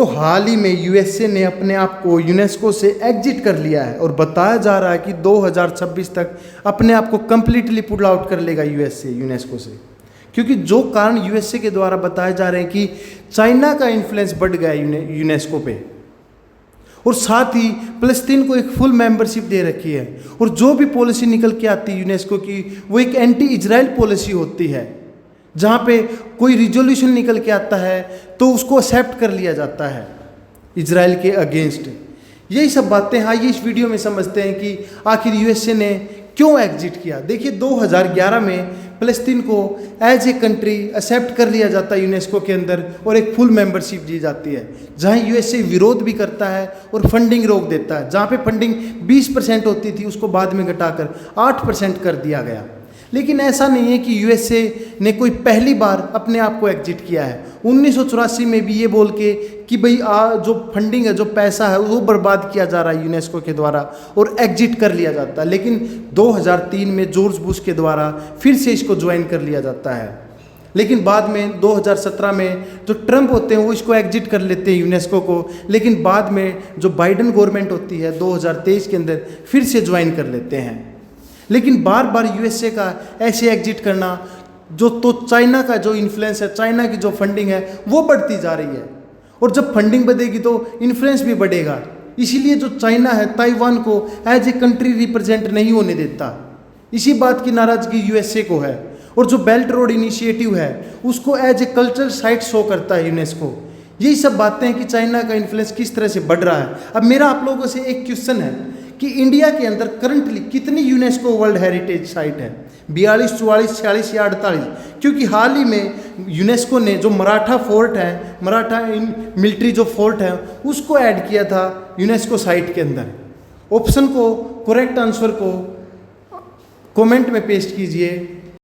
दोस्तों हाल ही में यूएसए ने अपने आप को यूनेस्को से एग्जिट कर लिया है और बताया जा रहा है कि 2026 तक अपने आप को कंप्लीटली पुल आउट कर लेगा यूएसए यूनेस्को से, क्योंकि जो कारण यूएसए के द्वारा बताए जा रहे हैं कि चाइना का इन्फ्लुएंस बढ़ गया है यूनेस्को पे, और साथ ही फ़लस्तीन को एक फुल मेंबरशिप दे रखी है, और जो भी पॉलिसी निकल के आती है यूनेस्को की वो एक एंटी इजराइल पॉलिसी होती है, जहाँ पे कोई रिजोल्यूशन निकल के आता है तो उसको एक्सेप्ट कर लिया जाता है इजराइल के अगेंस्ट। यही सब बातें आइए इस वीडियो में समझते हैं कि आखिर यूएसए ने क्यों एग्जिट किया। देखिए 2011 में फ़लस्तीन को एज ए कंट्री एक्सेप्ट कर लिया जाता है यूनेस्को के अंदर और एक फुल मेंबरशिप दी जाती है, जहां यूएसए विरोध भी करता है और फंडिंग रोक देता है। जहां पे फंडिंग 20% होती थी उसको बाद में घटाकर 8% कर दिया गया। लेकिन ऐसा नहीं है कि यूएसए ने कोई पहली बार अपने आप को एग्जिट किया है। 1984 में भी ये बोल के कि भाई जो फंडिंग है, जो पैसा है वो बर्बाद किया जा रहा है यूनेस्को के द्वारा और एग्जिट कर लिया जाता है। लेकिन 2003 में जॉर्ज बुश के द्वारा फिर से इसको ज्वाइन कर लिया जाता है। लेकिन बाद में 2017 में जो ट्रंप होते हैं वो इसको एग्जिट कर लेते हैं यूनेस्को को, लेकिन बाद में जो बाइडन गवर्नमेंट होती है 2023 के अंदर फिर से ज्वाइन कर लेते हैं। लेकिन बार बार यूएसए का ऐसे एग्जिट करना तो चाइना का जो इन्फ्लुएंस है, चाइना की जो फंडिंग है वो बढ़ती जा रही है, और जब फंडिंग बढ़ेगी तो इन्फ्लुएंस भी बढ़ेगा। इसीलिए जो चाइना है ताइवान को एज ए कंट्री रिप्रेजेंट नहीं होने देता। इसी बात की नाराजगी यूएसए को है, और जो बेल्ट रोड इनिशिएटिव है उसको as a cultural site show करता है यूनेस्को। यही सब बातें हैं कि चाइना का इन्फ्लुएंस किस तरह से बढ़ रहा है। अब मेरा आप लोगों से एक क्वेश्चन है कि इंडिया के अंदर करंटली कितनी यूनेस्को वर्ल्ड हेरिटेज साइट है? 42, 44, 46 या 48? क्योंकि हाल ही में यूनेस्को ने जो मराठा फोर्ट है, मराठा मिलिट्री जो फोर्ट है उसको ऐड किया था यूनेस्को साइट के अंदर। ऑप्शन को, करेक्ट आंसर को कमेंट में पेस्ट कीजिए।